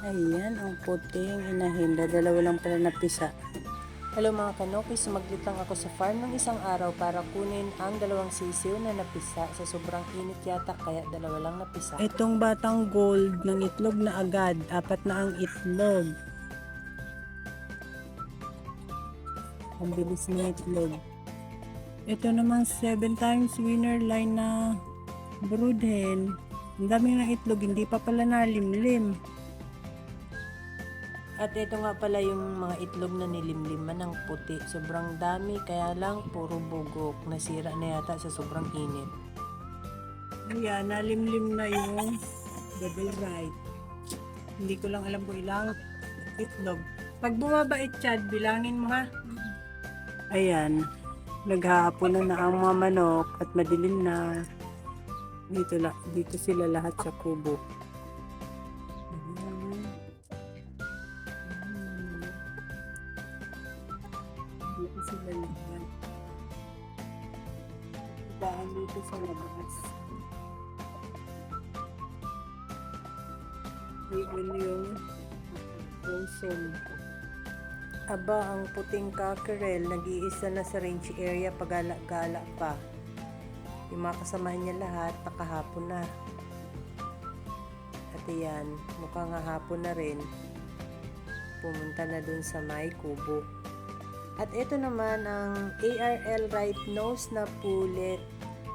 Ayan, ang puting inahin. Dalawa lang pala napisa. Hello mga kanokis, sumaglit lang ako sa farm ng isang araw para kunin ang dalawang sisiw na napisa. Sa sobrang init yata kaya dalawa lang napisa. Itong batang gold ng itlog na agad. 4 na ang itlog. Ang bilis ng itlog. Ito naman 7 times winner line na brood hen. Ang dami ng itlog, hindi pa pala nalimlim. At ito nga pala yung mga itlog na nilimliman ng puti. Sobrang dami, kaya lang puro bugok. Nasira na yata sa sobrang init. Ayan, nalimlim na yung double right. Hindi ko lang alam kung ilang itlog. Pag bumabait Chad, bilangin mo ha. Ayan, naghahapon na ang mga manok at madilim na. Dito sila lahat sa kubo. Dito sila lahat. Daan dito sa labas. Ayun yung frozen. Aba, ang puting cockerel, nag-iisa na sa range area, pagala-gala pa. Yung mga kasamahan niya lahat, nakahapon na. At yan, mukhang hapon na rin. Pumunta na dun sa may kubo. At ito naman ang ARL right nose na pulet.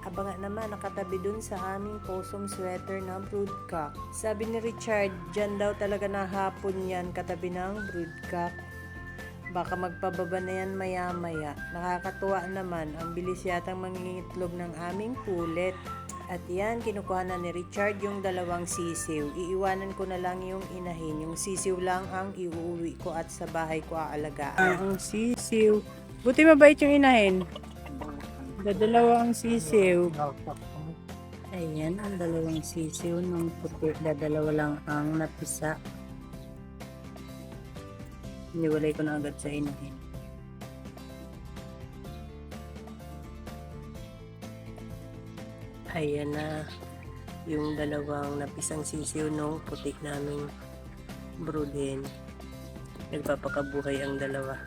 Aba nga naman, nakatabi dun sa aming possum sweater na broodcock. Sabi ni Richard, dyan daw talaga na hapon yan katabi ng broodcock. Baka magpababa na yan maya-maya. Nakakatuwa naman, ang bilis yatang mangingitlog ng aming pulet. At yan, kinukuha na ni Richard yung dalawang sisiw. Iiwanan ko na lang yung inahin. Yung sisiw lang ang iuuwi ko at sa bahay ko aalagaan. Ang sisiw. Buti mabait yung inahin. Dadalawang sisiw. Ayan, ang dalawang sisiw ng puti. Dadalawa lang ang napisa. Iniwalay ko na agad sa inahin. Ayan na yung dalawang napisang sisiw nung putik naming brood hen. Nagpapakabuhay ang dalawa.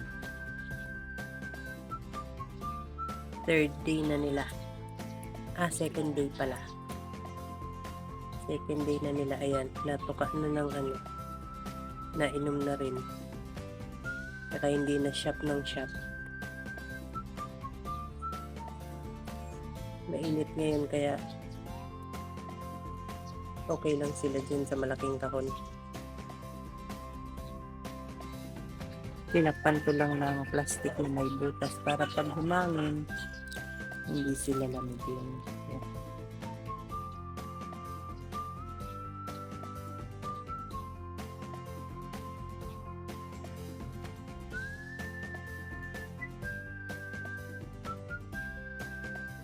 Third day na nila. Second day pala. Second day na nila. Ayan, natuka na ng nainom na rin. Saka hindi na shop ng shop. Mainit ngayon kaya okay lang sila dyan sa malaking kahon. Tinakpan ko lang ng plastic na may butas para pag humangin hindi sila lamigin.